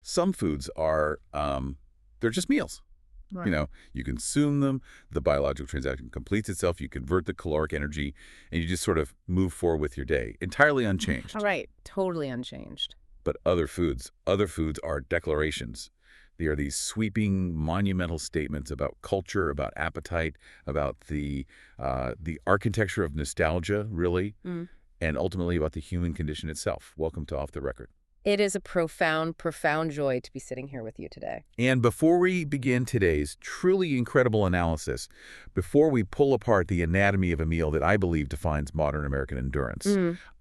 Some foods are, they're just meals. Right. You know, you consume them, the biological transaction completes itself, you convert the caloric energy, and you just sort of move forward with your day, entirely unchanged. All right. Totally unchanged. But other foods are declarations. They are these sweeping, monumental statements about culture, about appetite, about the architecture of nostalgia, really, and ultimately about the human condition itself. Welcome to Off the Record. It is a profound, profound joy to be sitting here with you today. And before we begin today's truly incredible analysis, before we pull apart the anatomy of a meal that I believe defines modern American endurance,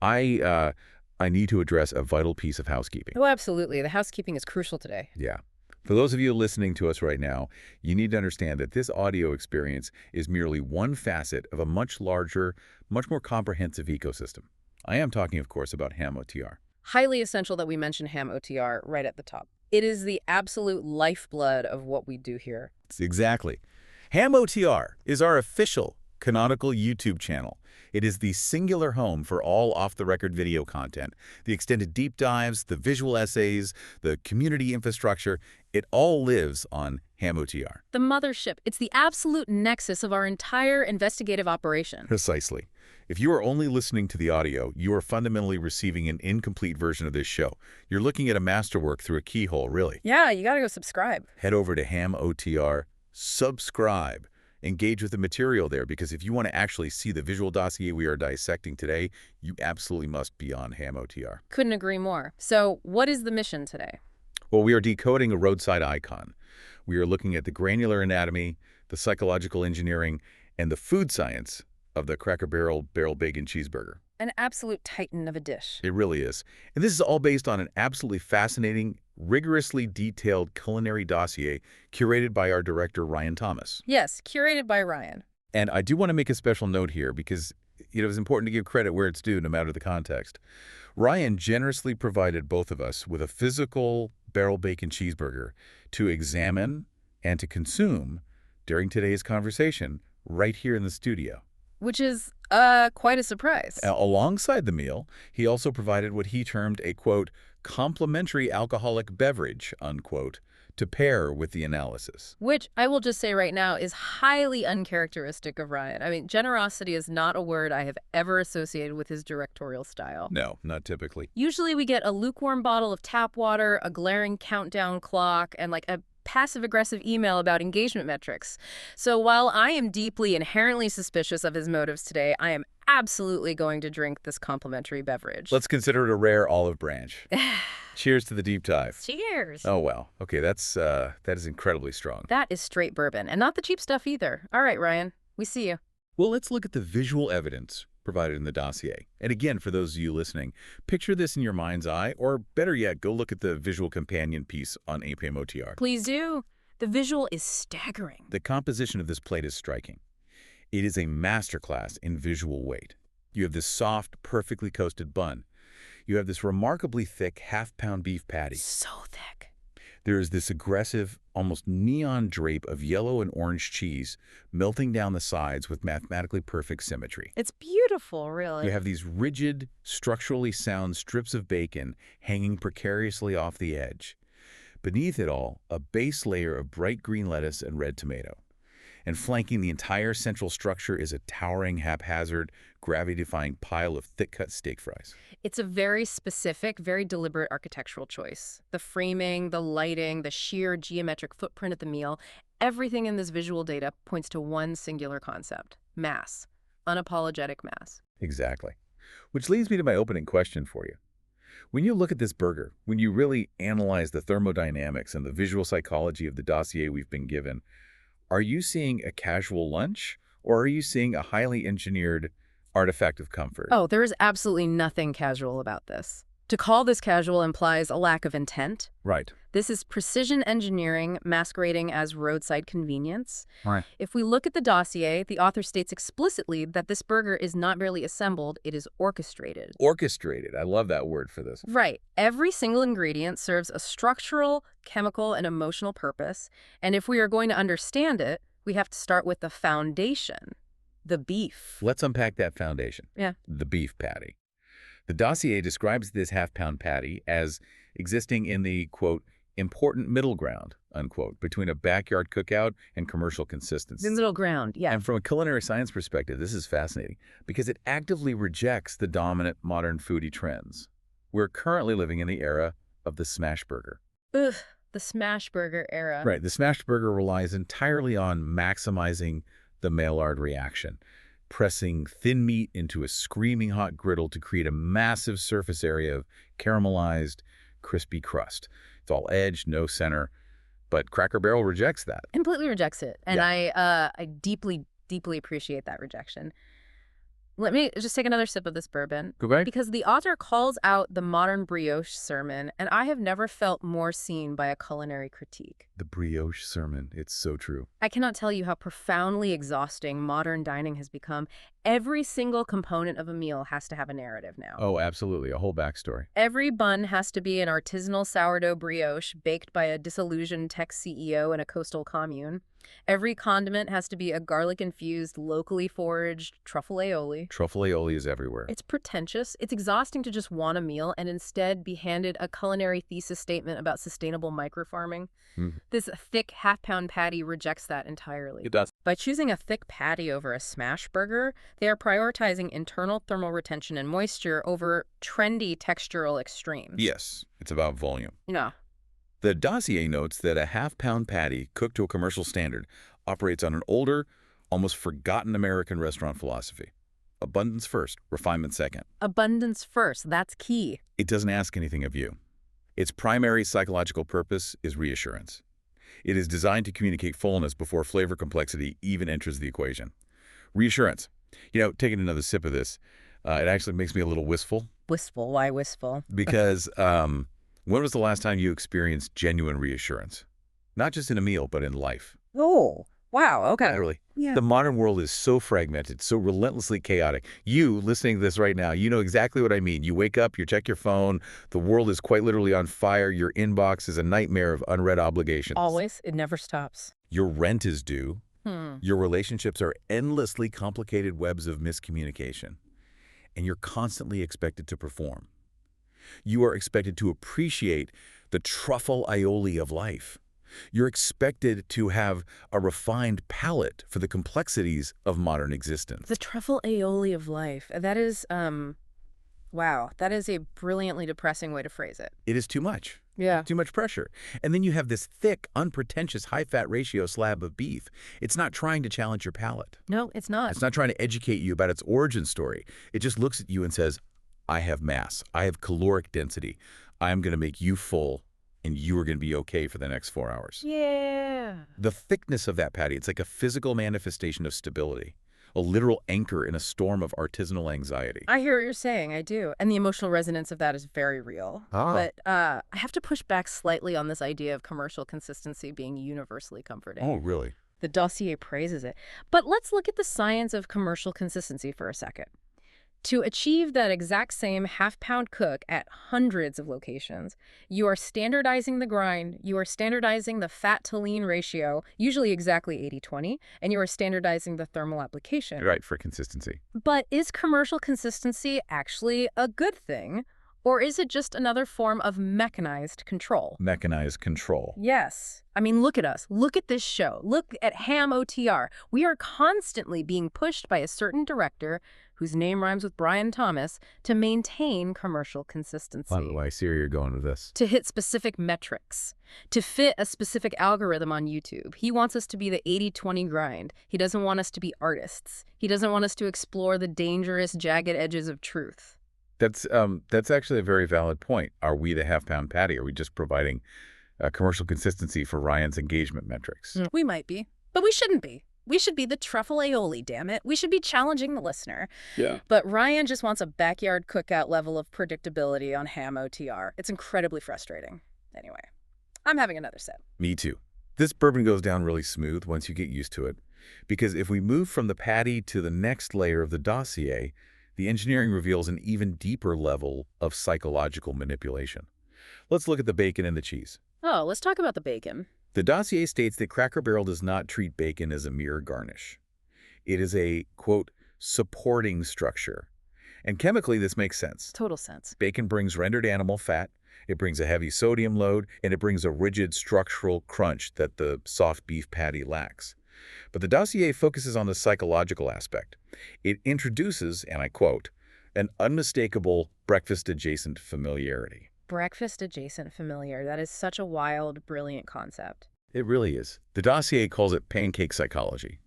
I need to address a vital piece of housekeeping. Oh, absolutely. The housekeeping is crucial today. Yeah. For those of you listening to us right now, you need to understand that this audio experience is merely one facet of a much larger, much more comprehensive ecosystem. I am talking, of course, about ham OTR. Highly essential that we mention ham OTR right at the top. It is the absolute lifeblood of what we do here. Exactly. Ham OTR is our official canonical YouTube channel. It is the singular home for all off-the-record video content, the extended deep dives, the visual essays, the community infrastructure. It all lives on Ham OTR. The mothership. It's the absolute nexus of our entire investigative operation. Precisely. If you are only listening to the audio, you are fundamentally receiving an incomplete version of this show. You're looking at a masterwork through a keyhole, really. Yeah, you gotta go subscribe. Head over to Ham OTR, subscribe, engage with the material there, because if you want to actually see the visual dossier we are dissecting today, you absolutely must be on Ham OTR. Couldn't agree more. So what is the mission today? Well, we are decoding a roadside icon. We are looking at the granular anatomy, the psychological engineering, and the food science of the Cracker Barrel Bacon Cheeseburger. An absolute titan of a dish. It really is. And this is all based on an absolutely fascinating, rigorously detailed culinary dossier curated by our director, Ryan Thomas. Yes, curated by Ryan. And I do want to make a special note here because it's important to give credit where it's due, no matter the context. Ryan generously provided both of us with a physical Barrel Bacon Cheeseburger to examine and to consume during today's conversation right here in the studio. Which is quite a surprise. Alongside the meal, he also provided what he termed a, quote, complimentary alcoholic beverage, unquote, to pair with the analysis. Which I will just say right now is highly uncharacteristic of Ryan. I mean, generosity is not a word I have ever associated with his directorial style. No, not typically. Usually we get a lukewarm bottle of tap water, a glaring countdown clock, and like a passive-aggressive email about engagement metrics. So while I am deeply inherently suspicious of his motives today, I am absolutely going to drink this complimentary beverage. Let's consider it a rare olive branch. Cheers to the deep dive. Cheers. Oh, wow. Okay, that is incredibly strong. That is straight bourbon, and not the cheap stuff either. All right, Ryan, we see you. Well, let's look at the visual evidence provided in the dossier. And again, for those of you listening, picture this in your mind's eye, or better yet, go look at the visual companion piece on APM OTR. Please do. The visual is staggering. The composition of this plate is striking. It is a masterclass in visual weight. You have this soft, perfectly coated bun. You have this remarkably thick half-pound beef patty. So thick. There is this aggressive, almost neon drape of yellow and orange cheese melting down the sides with mathematically perfect symmetry. It's beautiful, really. You have these rigid, structurally sound strips of bacon hanging precariously off the edge. Beneath it all, a base layer of bright green lettuce and red tomato. And flanking the entire central structure is a towering, haphazard, gravity-defying pile of thick-cut steak fries. It's a very specific, very deliberate architectural choice. The framing, the lighting, the sheer geometric footprint of the meal, everything in this visual data points to one singular concept: mass. Unapologetic mass. Exactly. Which leads me to my opening question for you. When you look at this burger, when you really analyze the thermodynamics and the visual psychology of the dossier we've been given, are you seeing a casual lunch, or are you seeing a highly engineered artifact of comfort? Oh, there is absolutely nothing casual about this. To call this casual implies a lack of intent. Right. This is precision engineering masquerading as roadside convenience. Right. If we look at the dossier, the author states explicitly that this burger is not merely assembled, it is orchestrated. Orchestrated. I love that word for this. Right. Every single ingredient serves a structural, chemical, and emotional purpose. And if we are going to understand it, we have to start with the foundation, the beef. Let's unpack that foundation. Yeah. The beef patty. The dossier describes this half-pound patty as existing in the, quote, important middle ground, unquote, between a backyard cookout and commercial The consistency. middle ground, yeah. And from a culinary science perspective, this is fascinating because it actively rejects the dominant modern foodie trends. We're currently living in the era of the smash burger. Ugh, the smash burger era. Right, the smash burger relies entirely on maximizing the Maillard reaction, pressing thin meat into a screaming hot griddle to create a massive surface area of caramelized, crispy crust. It's all edge, no center, but Cracker Barrel rejects that. Completely rejects it. And Yeah. I deeply, deeply appreciate that rejection. Let me just take another sip of this bourbon. Go back. Because the author calls out the modern brioche sermon, and I have never felt more seen by a culinary critique. The brioche sermon, it's so true. I cannot tell you how profoundly exhausting modern dining has become. Every single component of a meal has to have a narrative now. Oh, absolutely, a whole backstory. Every bun has to be an artisanal sourdough brioche baked by a disillusioned tech CEO in a coastal commune. Every condiment has to be a garlic-infused, locally foraged truffle aioli. Truffle aioli is everywhere. It's pretentious. It's exhausting to just want a meal and instead be handed a culinary thesis statement about sustainable microfarming. Mhm. This thick half-pound patty rejects that entirely. It does. By choosing a thick patty over a smash burger, they are prioritizing internal thermal retention and moisture over trendy textural extremes. Yes, it's about volume. No. The dossier notes that a half-pound patty cooked to a commercial standard operates on an older, almost forgotten American restaurant philosophy. Abundance first, refinement second. Abundance first. That's key. It doesn't ask anything of you. Its primary psychological purpose is reassurance. It is designed to communicate fullness before flavor complexity even enters the equation. Reassurance. You know, taking another sip of this, it actually makes me a little wistful Wistful. Why wistful? because when was the last time you experienced genuine reassurance? Not just in a meal, but in life. Oh, wow. Okay. Literally. Yeah. The modern world is so fragmented, so relentlessly chaotic. You, listening to this right now, you know exactly what I mean. You wake up, you check your phone, the world is quite literally on fire, your inbox is a nightmare of unread obligations. Always. It never stops. Your rent is due. Hmm. Your relationships are endlessly complicated webs of miscommunication. And you're constantly expected to perform. You are expected to appreciate the truffle aioli of life. You're expected to have a refined palate for the complexities of modern existence. The truffle aioli of life. That is, wow. That is a brilliantly depressing way to phrase it. It is too much. Yeah. Too much pressure. And then you have this thick, unpretentious, high-fat ratio slab of beef. It's not trying to challenge your palate. No, it's not. It's not trying to educate you about its origin story. It just looks at you and says, I have mass. I have caloric density. I'm going to make you full, and you are going to be okay for the next 4 hours. Yeah. The thickness of that patty, it's like a physical manifestation of stability, a literal anchor in a storm of artisanal anxiety. I hear what you're saying. I do. And the emotional resonance of that is very real. But I have to push back slightly on this idea of commercial consistency being universally comforting. Really? The dossier praises it. But let's look at the science of commercial consistency for a second. To achieve that exact same half-pound cook at hundreds of locations, you are standardizing the grind, you are standardizing the fat-to-lean ratio, usually exactly 80-20, and you are standardizing the thermal application. Right, for consistency. But is commercial consistency actually a good thing, or is it just another form of mechanized control? Mechanized control. Yes. I mean, look at us. Look at this show. Look at Ham OTR. We are constantly being pushed by a certain director, whose name rhymes with Brian Thomas, to maintain commercial consistency. By the way, I see where you're going with this. To hit specific metrics, to fit a specific algorithm on YouTube. He wants us to be the 80-20 grind. He doesn't want us to be artists. He doesn't want us to explore the dangerous, jagged edges of truth. That's actually a very valid point. Are we the half-pound patty? Are we just providing commercial consistency for Ryan's engagement metrics? We might be, but we shouldn't be. We should be the truffle aioli, damn it. We should be challenging the listener. Yeah. But Ryan just wants a backyard cookout level of predictability on Ham OTR. It's incredibly frustrating. Anyway, I'm having another sip. Me too. This bourbon goes down really smooth once you get used to it. Because if we move from the patty to the next layer of the dossier, the engineering reveals an even deeper level of psychological manipulation. Let's look at the bacon and the cheese. Oh, let's talk about the bacon. The dossier states that Cracker Barrel does not treat bacon as a mere garnish. It is a, quote, supporting structure. And chemically, this makes sense. Total sense. Bacon brings rendered animal fat, It brings a heavy sodium load, and it brings a rigid structural crunch that the soft beef patty lacks. But the dossier focuses on the psychological aspect. It introduces, and I quote, an unmistakable breakfast-adjacent familiarity. Breakfast-adjacent familiar. That is such a wild, brilliant concept. It really is. The dossier calls it pancake psychology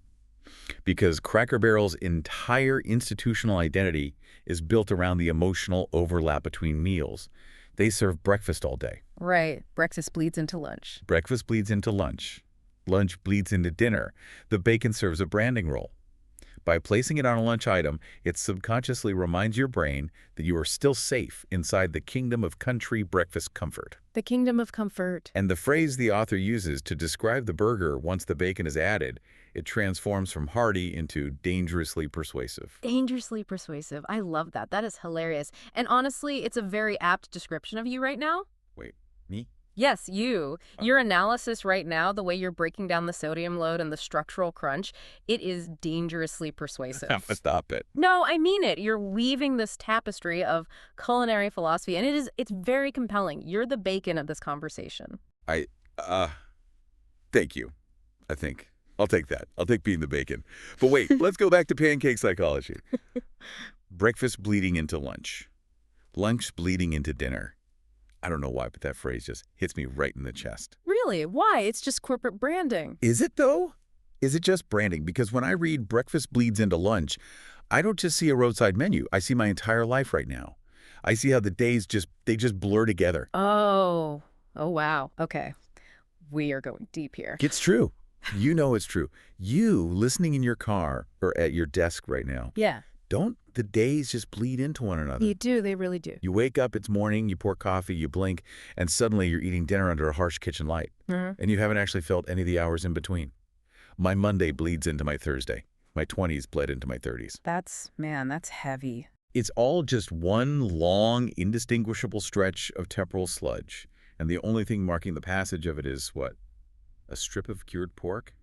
because Cracker Barrel's entire institutional identity is built around the emotional overlap between meals. They serve breakfast all day. Right. Breakfast bleeds into lunch. Breakfast bleeds into lunch. Lunch bleeds into dinner. The bacon serves a branding role. By placing it on a lunch item, it subconsciously reminds your brain that you are still safe inside the kingdom of country breakfast comfort. The kingdom of comfort. And the phrase the author uses to describe the burger once the bacon is added, it transforms from hearty into dangerously persuasive. Dangerously persuasive. I love that. That is hilarious. And honestly, it's a very apt description of you right now. Wait, me? Yes, you. Your analysis right now, the way you're breaking down the sodium load and the structural crunch, it is dangerously persuasive. Stop it. No, I mean it. You're weaving this tapestry of culinary philosophy, and it's very compelling. You're the bacon of this conversation. Thank you, I think. I'll take that. I'll take being the bacon. But wait, let's go back to pancake psychology. Breakfast bleeding into lunch. Lunch bleeding into dinner. I don't know why, but that phrase just hits me right in the chest. Really? Why? It's just corporate branding. Is it, though? Is it just branding? Because when I read breakfast bleeds into lunch, I don't just see a roadside menu. I see my entire life right now. I see how the days just blur together. Oh. Oh, wow. Okay. We are going deep here. It's true. You know it's true. You, listening in your car or at your desk right now, Yeah. don't the days just bleed into one another? You do. They really do. You wake up, it's morning, you pour coffee, you blink, and suddenly you're eating dinner under a harsh kitchen light. And you haven't actually felt any of the hours in between. My Monday bleeds into my Thursday. My 20s bled into my 30s. That's heavy. It's all just one long, indistinguishable stretch of temporal sludge. And the only thing marking the passage of it is, what? A strip of cured pork?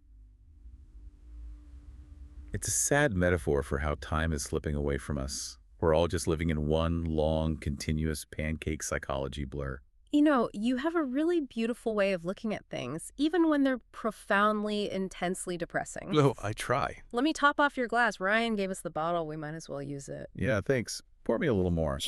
It's a sad metaphor for how time is slipping away from us. We're all just living in one long, continuous pancake psychology blur. You know, you have a really beautiful way of looking at things, even when they're profoundly, intensely depressing. Oh, I try. Let me top off your glass. Ryan gave us the bottle. We might as well use it. Yeah, thanks. Pour me a little more.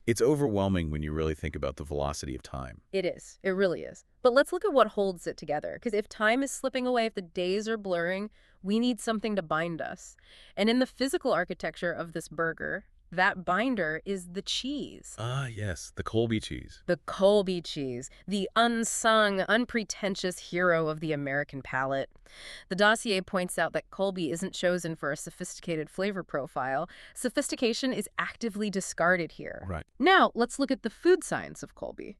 It's overwhelming when you really think about the velocity of time. It is. It really is. But let's look at what holds it together. Because if time is slipping away, if the days are blurring, we need something to bind us. And in the physical architecture of this burger, that binder is the cheese. Ah, yes, the Colby cheese. The Colby cheese, the unsung, unpretentious hero of the American palate. The dossier points out that Colby isn't chosen for a sophisticated flavor profile. Sophistication is actively discarded here. Right. Now, let's look at the food science of Colby.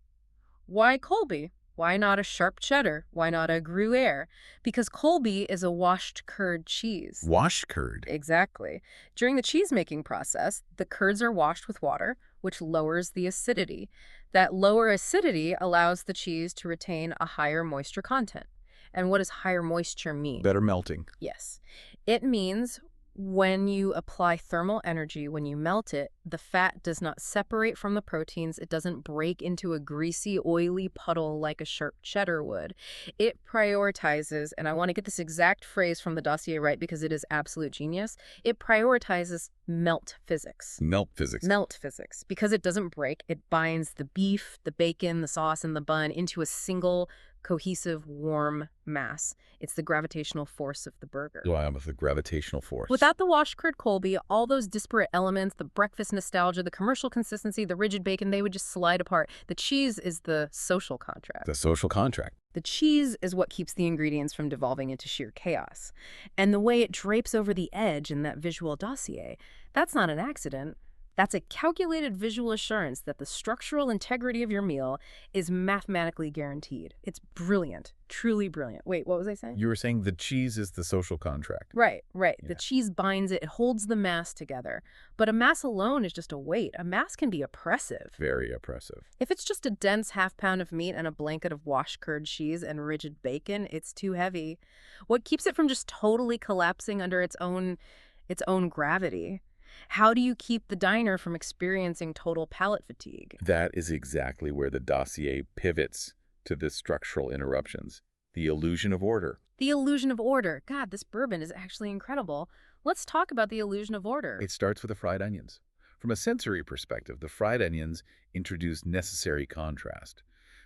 Why Colby? Why not a sharp cheddar? Why not a Gruyere? Because Colby is a washed curd cheese. Washed curd? Exactly. During the cheese-making process, the curds are washed with water, which lowers the acidity. That lower acidity allows the cheese to retain a higher moisture content. And what does higher moisture mean? Better melting. Yes. It means when you apply thermal energy, when you melt it, the fat does not separate from the proteins. It doesn't break into a greasy, oily puddle like a sharp cheddar would. It prioritizes, and I want to get this exact phrase from the dossier right because it is absolute genius, it prioritizes melt physics. Melt physics. Melt physics. Because it doesn't break, it binds the beef, the bacon, the sauce, and the bun into a single cohesive, warm mass. It's the gravitational force of the burger. Wow, with the gravitational force. Without the washed curd Colby, all those disparate elements, the breakfast nostalgia, the commercial consistency, the rigid bacon, they would just slide apart. The cheese is the social contract. The social contract. The cheese is what keeps the ingredients from devolving into sheer chaos. And the way it drapes over the edge in that visual dossier, that's not an accident. That's a calculated visual assurance that the structural integrity of your meal is mathematically guaranteed. It's brilliant, truly brilliant. Wait, what was I saying? You were saying the cheese is the social contract. Right. Yeah. The cheese binds it, it holds the mass together. But a mass alone is just a weight. A mass can be oppressive. Very oppressive. If it's just a dense half-pound of meat and a blanket of washed curd cheese and rigid bacon, it's too heavy. What keeps it from just totally collapsing under its own gravity? How do you keep the diner from experiencing total palate fatigue? That is exactly where the dossier pivots to the structural interruptions, the illusion of order. The illusion of order. God, this bourbon is actually incredible. Let's talk about the illusion of order. It starts with the fried onions. From a sensory perspective, the fried onions introduce necessary contrast.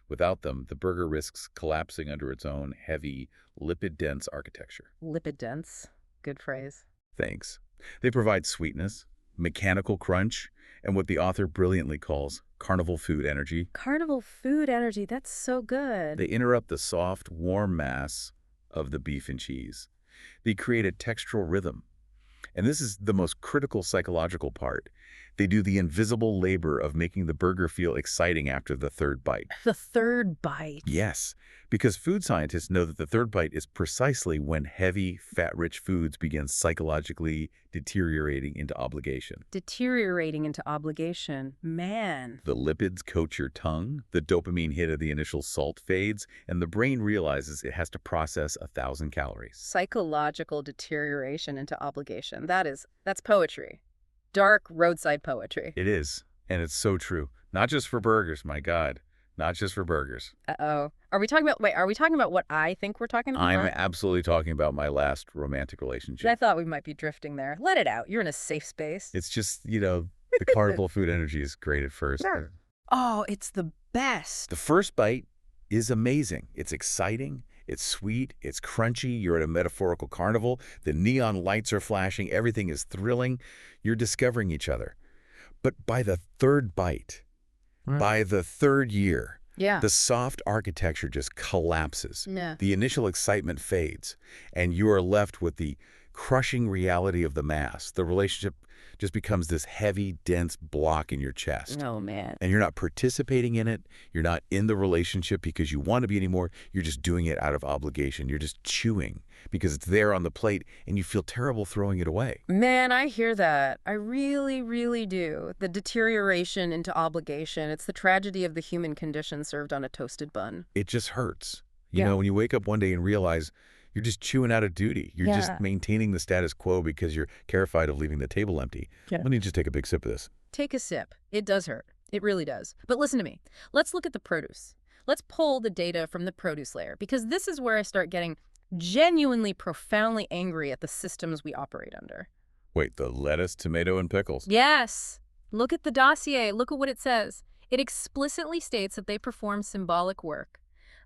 Without them, the burger risks collapsing under its own heavy, lipid-dense architecture. Lipid dense. Good phrase. Thanks. They provide sweetness, mechanical crunch, and what the author brilliantly calls carnival food energy. Carnival food energy. That's so good. They interrupt the soft, warm mass of the beef and cheese. They create a textural rhythm. And this is the most critical psychological part. They do the invisible labor of making the burger feel exciting after the third bite. The third bite. Yes, because food scientists know that the third bite is precisely when heavy, fat-rich foods begin psychologically deteriorating into obligation. Deteriorating into obligation. Man. The lipids coat your tongue, the dopamine hit of the initial salt fades, and the brain realizes it has to process 1,000 calories. Psychological deterioration into obligation. That's poetry. Dark roadside poetry. It is, and it's so true. Not just for burgers, my God. Not just for burgers. Uh-oh. Are we talking about what I think we're talking about? I'm absolutely talking about my last romantic relationship. I thought we might be drifting there. Let it out. You're in a safe space. It's just, the carnival food energy is great at first. Sure. Oh, it's the best. The first bite is amazing. It's exciting. It's sweet. It's crunchy. You're at a metaphorical carnival. The neon lights are flashing. Everything is thrilling. You're discovering each other. But by the third bite, by the third year, the soft architecture just collapses. Yeah. The initial excitement fades, and you are left with the crushing reality of the mass. The relationship just becomes this heavy, dense block in your chest. Oh, man. And you're not participating in it. You're not in the relationship because you want to be anymore. You're just doing it out of obligation. You're just chewing because it's there on the plate, and you feel terrible throwing it away. Man, I hear that. I really, really do. The deterioration into obligation. It's the tragedy of the human condition served on a toasted bun. It just hurts. You know, when you wake up one day and realize you're just chewing out of duty. You're just maintaining the status quo because you're terrified of leaving the table empty. Let me just take a big sip of this. Take a sip. It does hurt. It really does. But listen to me. Let's look at the produce. Let's pull the data from the produce layer, because this is where I start getting genuinely, profoundly angry at the systems we operate under. Wait, the lettuce, tomato, and pickles? Yes. Look at the dossier. Look at what it says. It explicitly states that they perform symbolic work.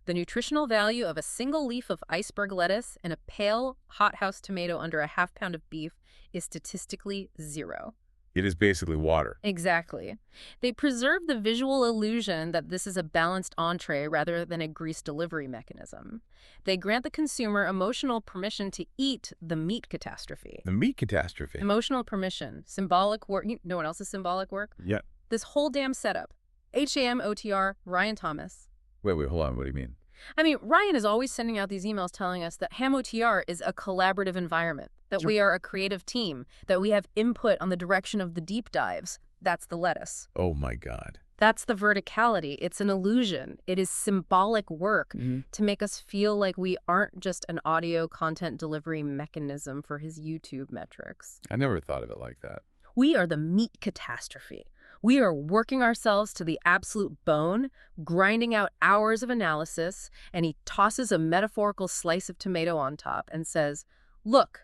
The nutritional value of a single leaf of iceberg lettuce and a pale hothouse tomato under a half pound of beef is statistically 0. It is basically water. Exactly. They preserve the visual illusion that this is a balanced entree rather than a grease delivery mechanism. They grant the consumer emotional permission to eat the meat catastrophe. The meat catastrophe? Emotional permission. Symbolic work. You know what else is symbolic work? Yeah. This whole damn setup. HAM-OTR, Ryan Thomas. Wait, hold on. What do you mean? I mean, Ryan is always sending out these emails telling us that HAM-OTR is a collaborative environment, that we are a creative team, that we have input on the direction of the deep dives. That's the lettuce. Oh, my God. That's the verticality. It's an illusion. It is symbolic work to make us feel like we aren't just an audio content delivery mechanism for his YouTube metrics. I never thought of it like that. We are the meat catastrophe. We are working ourselves to the absolute bone, grinding out hours of analysis, and he tosses a metaphorical slice of tomato on top and says, look,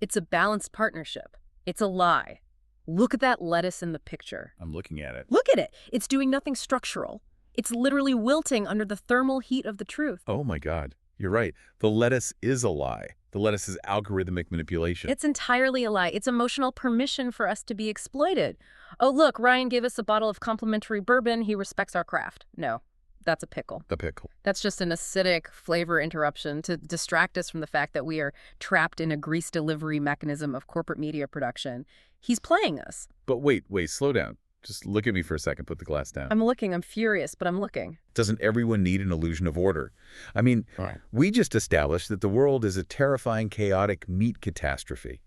it's a balanced partnership. It's a lie. Look at that lettuce in the picture. I'm looking at it. Look at it. It's doing nothing structural. It's literally wilting under the thermal heat of the truth. Oh, my God. You're right. The lettuce is a lie. The lettuce is algorithmic manipulation. It's entirely a lie. It's emotional permission for us to be exploited. Oh, look, Ryan gave us a bottle of complimentary bourbon. He respects our craft. No, that's a pickle. The pickle. That's just an acidic flavor interruption to distract us from the fact that we are trapped in a grease delivery mechanism of corporate media production. He's playing us. But wait, slow down. Just look at me for a second. Put the glass down. I'm looking. I'm furious, but I'm looking. Doesn't everyone need an illusion of order? I mean, we just established that the world is a terrifying, chaotic meat catastrophe.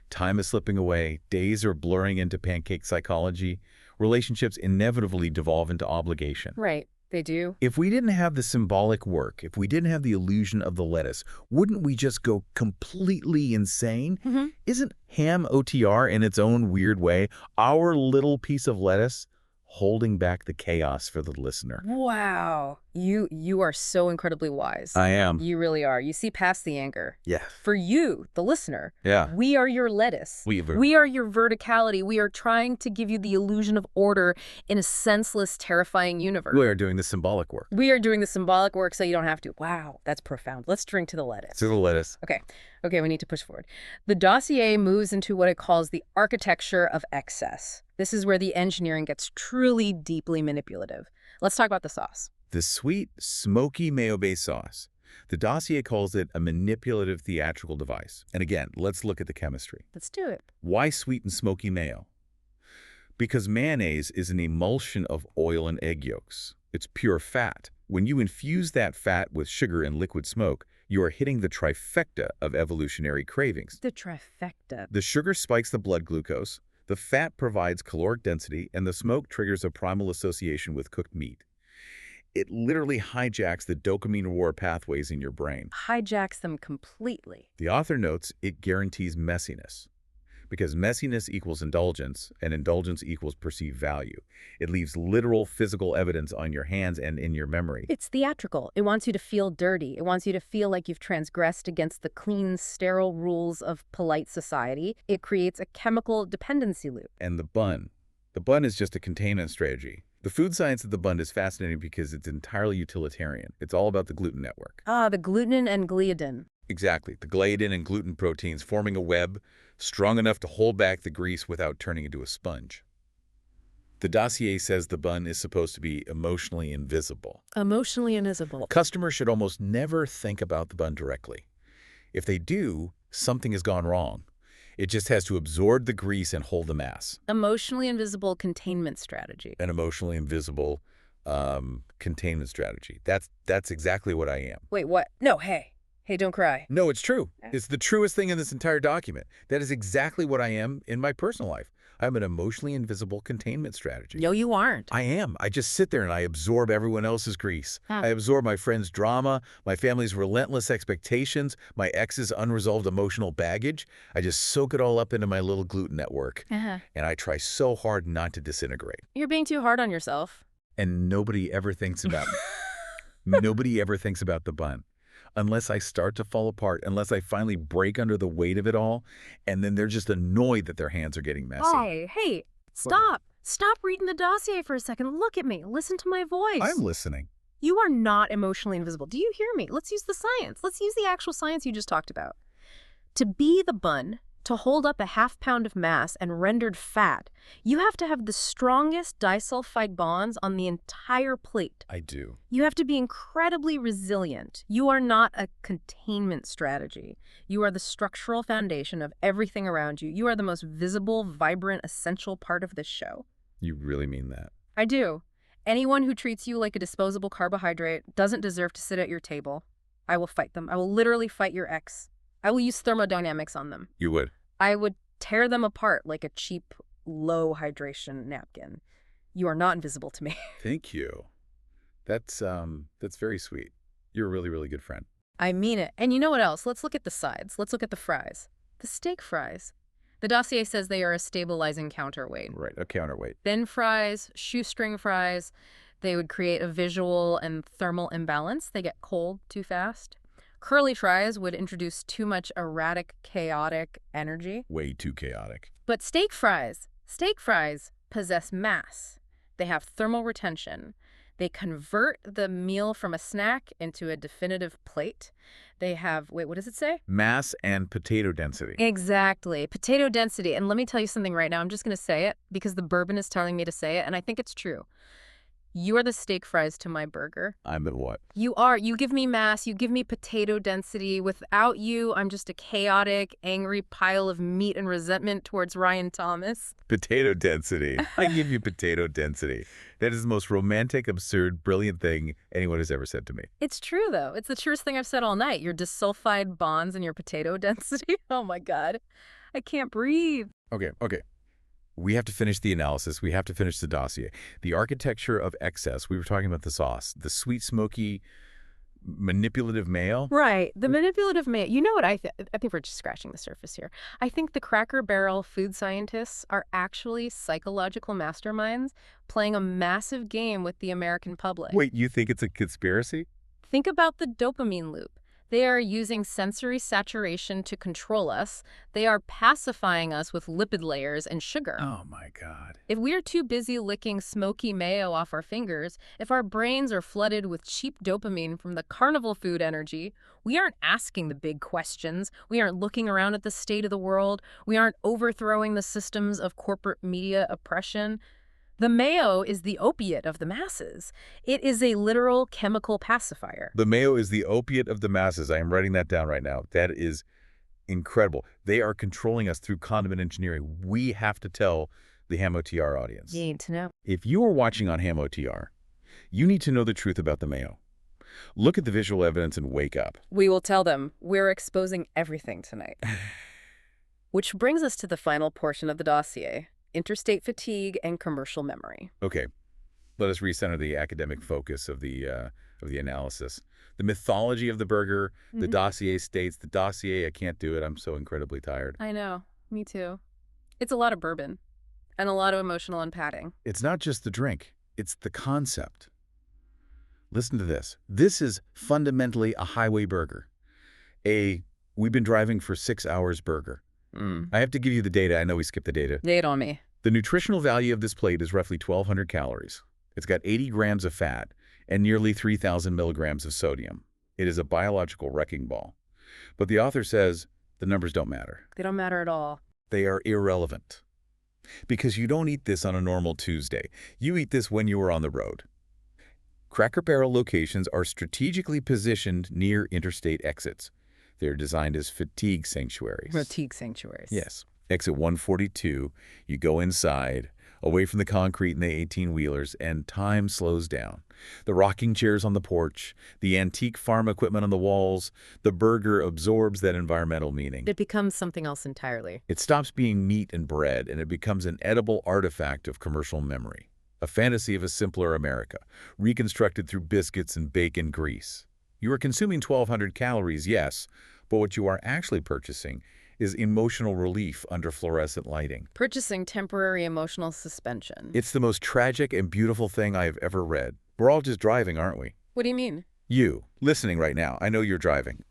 Time is slipping away. Days are blurring into pancake psychology. Relationships inevitably devolve into obligation. Right. They do. If we didn't have the symbolic work, if we didn't have the illusion of the lettuce, wouldn't we just go completely insane? Isn't ham OTR in its own weird way our little piece of lettuce holding back the chaos for the listener? Wow. You are so incredibly wise. I am. You really are. You see past the anger. Yeah. For you, the listener, Yeah. we are your lettuce. We are your verticality. We are trying to give you the illusion of order in a senseless, terrifying universe. We are doing the symbolic work. We are doing the symbolic work so you don't have to. Wow, that's profound. Let's drink to the lettuce. To the lettuce. Okay, we need to push forward. The dossier moves into what it calls the architecture of excess. This is where the engineering gets truly deeply manipulative. Let's talk about the sauce. The sweet, smoky mayo-based sauce. The dossier calls it a manipulative theatrical device. And again, let's look at the chemistry. Let's do it. Why sweet and smoky mayo? Because mayonnaise is an emulsion of oil and egg yolks. It's pure fat. When you infuse that fat with sugar and liquid smoke, you are hitting the trifecta of evolutionary cravings. The trifecta. The sugar spikes the blood glucose, the fat provides caloric density, and the smoke triggers a primal association with cooked meat. It literally hijacks the dopamine reward pathways in your brain. Hijacks them completely. The author notes it guarantees messiness, because messiness equals indulgence, and indulgence equals perceived value. It leaves literal physical evidence on your hands and in your memory. It's theatrical. It wants you to feel dirty. It wants you to feel like you've transgressed against the clean, sterile rules of polite society. It creates a chemical dependency loop. And the bun. The bun is just a containment strategy. The food science of the bun is fascinating because it's entirely utilitarian. It's all about the gluten network. Ah, the gluten and gliadin. Exactly. The gliadin and gluten proteins forming a web strong enough to hold back the grease without turning into a sponge. The dossier says the bun is supposed to be emotionally invisible. Emotionally invisible. Customers should almost never think about the bun directly. If they do, something has gone wrong. It just has to absorb the grease and hold the mass. Emotionally invisible containment strategy. An emotionally invisible containment strategy. That's exactly what I am. Wait, what? No, hey. Hey, don't cry. No, it's true. It's the truest thing in this entire document. That is exactly what I am in my personal life. I'm an emotionally invisible containment strategy. No, you aren't. I am. I just sit there and I absorb everyone else's grease. I absorb my friend's drama, my family's relentless expectations, my ex's unresolved emotional baggage. I just soak it all up into my little gluten network. And I try so hard not to disintegrate. You're being too hard on yourself. And nobody ever thinks about nobody ever thinks about the bun. Unless I start to fall apart, unless I finally break under the weight of it all, and then they're just annoyed that their hands are getting messy. Hey, stop. Stop reading the dossier for a second. Look at me. Listen to my voice. I'm listening. You are not emotionally invisible. Do you hear me? Let's use the science. Let's use the actual science you just talked about. To be the bun, to hold up a half-pound of mass and rendered fat, you have to have the strongest disulfide bonds on the entire plate. I do. You have to be incredibly resilient. You are not a containment strategy. You are the structural foundation of everything around you. You are the most visible, vibrant, essential part of this show. You really mean that? I do. Anyone who treats you like a disposable carbohydrate doesn't deserve to sit at your table. I will fight them. I will literally fight your ex. I will use thermodynamics on them. You would? I would tear them apart like a cheap, low hydration napkin. You are not invisible to me. Thank you. That's very sweet. You're a really, really good friend. I mean it. And you know what else? Let's look at the sides. Let's look at the fries. The steak fries. The dossier says they are a stabilizing counterweight. Right, a counterweight. Thin fries, shoestring fries, they would create a visual and thermal imbalance. They get cold too fast. Curly fries would introduce too much erratic, chaotic energy. Way too chaotic. But steak fries possess mass. They have thermal retention. They convert the meal from a snack into a definitive plate. They have, wait, what does it say? Mass and potato density. Exactly. Potato density. And let me tell you something right now. I'm just going to say it because the bourbon is telling me to say it, and I think it's true. You are the steak fries to my burger. I'm at what? You are. You give me mass. You give me potato density. Without you, I'm just a chaotic, angry pile of meat and resentment towards Ryan Thomas. Potato density. I give you potato density. That is the most romantic, absurd, brilliant thing anyone has ever said to me. It's true, though. It's the truest thing I've said all night. Your disulfide bonds and your potato density. Oh, my God. I can't breathe. Okay. We have to finish the analysis. We have to finish the dossier. The architecture of excess. We were talking about the sauce. The sweet, smoky, manipulative mayo. Right. The manipulative mayo. You know what I think we're just scratching the surface here. I think the Cracker Barrel food scientists are actually psychological masterminds playing a massive game with the American public. Wait, you think it's a conspiracy? Think about the dopamine loop. They are using sensory saturation to control us. They are pacifying us with lipid layers and sugar. Oh, my God. If we're too busy licking smoky mayo off our fingers, if our brains are flooded with cheap dopamine from the carnival food energy, we aren't asking the big questions. We aren't looking around at the state of the world. We aren't overthrowing the systems of corporate media oppression. The mayo is the opiate of the masses. It is a literal chemical pacifier. The mayo is the opiate of the masses. I am writing that down right now. That is incredible. They are controlling us through condiment engineering. We have to tell the Ham OTR audience. You need to know. If you are watching on Ham OTR, you need to know the truth about the mayo. Look at the visual evidence and wake up. We will tell them we're exposing everything tonight. Which brings us to the final portion of the dossier. Interstate fatigue and commercial memory. Okay, let us recenter the academic focus of the analysis. The mythology of the burger, the dossier states, the dossier, I can't do it, I'm so incredibly tired. I know, me too. It's a lot of bourbon and a lot of emotional unpacking. It's not just the drink, it's the concept. Listen to this. This is fundamentally a highway burger. We've been driving for 6 hours burger. I have to give you the data. I know we skipped the data. Lay it on me. The nutritional value of this plate is roughly 1,200 calories. It's got 80 grams of fat and nearly 3,000 milligrams of sodium. It is a biological wrecking ball. But the author says the numbers don't matter. They don't matter at all. They are irrelevant. Because you don't eat this on a normal Tuesday. You eat this when you are on the road. Cracker Barrel locations are strategically positioned near interstate exits. They're designed as fatigue sanctuaries. Fatigue sanctuaries. Yes. Exit 142, you go inside, away from the concrete and the 18-wheelers, and time slows down. The rocking chairs on the porch, the antique farm equipment on the walls, the burger absorbs that environmental meaning. It becomes something else entirely. It stops being meat and bread, and it becomes an edible artifact of commercial memory. A fantasy of a simpler America, reconstructed through biscuits and bacon grease. You are consuming 1,200 calories, yes, but what you are actually purchasing is emotional relief under fluorescent lighting. Purchasing temporary emotional suspension. It's the most tragic and beautiful thing I have ever read. We're all just driving, aren't we? What do you mean? You, listening right now, I know you're driving.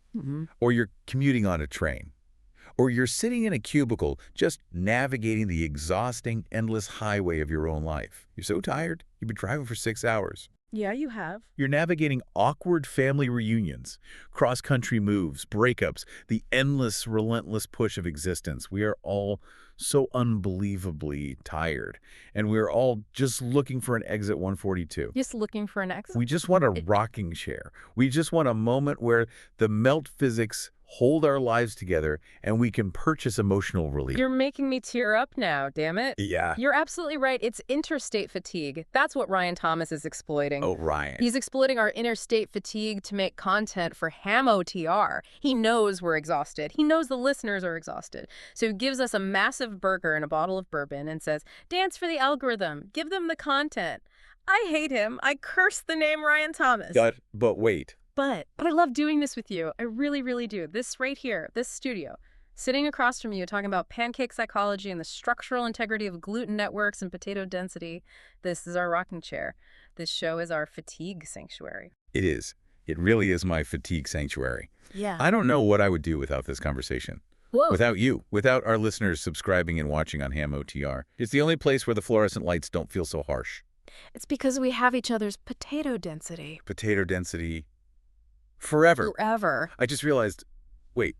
Or you're commuting on a train. Or you're sitting in a cubicle just navigating the exhausting, endless highway of your own life. You're so tired, you've been driving for 6 hours. Yeah, you have. You're navigating awkward family reunions, cross-country moves, breakups, the endless, relentless push of existence. We are all so unbelievably tired, and we're all just looking for an exit 142. Just looking for an exit? We just want a rocking chair. We just want a moment where the melt physics hold our lives together and we can purchase emotional relief. You're making me tear up now, damn it. Yeah. You're absolutely right. It's interstate fatigue. That's what Ryan Thomas is exploiting. Oh, Ryan. He's exploiting our interstate fatigue to make content for Ham OTR. He knows we're exhausted. He knows the listeners are exhausted. So he gives us a massive burger and a bottle of bourbon and says, dance for the algorithm. Give them the content. I hate him. I curse the name Ryan Thomas. But wait. But I love doing this with you. I really, really do. This right here, this studio, sitting across from you talking about pancake psychology and the structural integrity of gluten networks and potato density. This is our rocking chair. This show is our fatigue sanctuary. It is. It really is my fatigue sanctuary. Yeah. I don't know what I would do without this conversation. Whoa. Without you, without our listeners subscribing and watching on Ham OTR. It's the only place where the fluorescent lights don't feel so harsh. It's because we have each other's potato density. Potato density. Forever. Forever. I just realized, wait,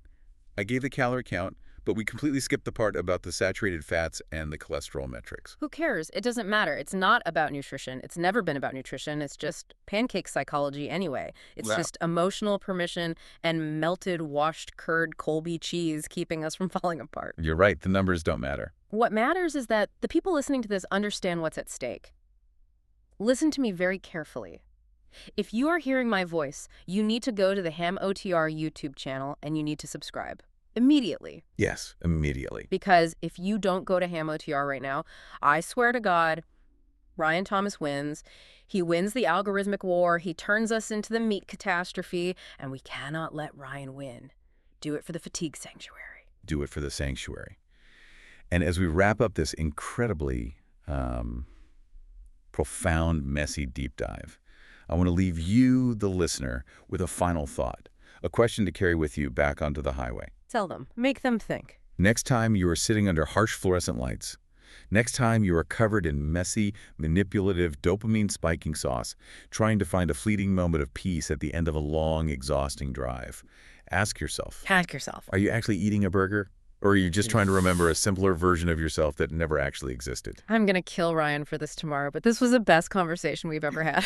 I gave the calorie count, but we completely skipped the part about the saturated fats and the cholesterol metrics. Who cares? It doesn't matter. It's not about nutrition. It's never been about nutrition. It's just pancake psychology anyway. It's just emotional permission and melted, washed curd Colby cheese keeping us from falling apart. You're right. The numbers don't matter. What matters is that the people listening to this understand what's at stake. Listen to me very carefully. If you are hearing my voice, you need to go to the Ham OTR YouTube channel and you need to subscribe. immediately. Yes, immediately. Because if you don't go to Ham OTR right now, I swear to God, Ryan Thomas wins. He wins the algorithmic war. He turns us into the meat catastrophe, and we cannot let Ryan win. Do it for the fatigue sanctuary. Do it for the sanctuary. And as we wrap up this incredibly profound, messy deep dive, I want to leave you, the listener, with a final thought, a question to carry with you back onto the highway. Tell them. Make them think. Next time you are sitting under harsh fluorescent lights, next time you are covered in messy, manipulative, dopamine-spiking sauce, trying to find a fleeting moment of peace at the end of a long, exhausting drive, ask yourself, are you actually eating a burger? Or are you just trying to remember a simpler version of yourself that never actually existed? I'm going to kill Ryan for this tomorrow, but this was the best conversation we've ever had.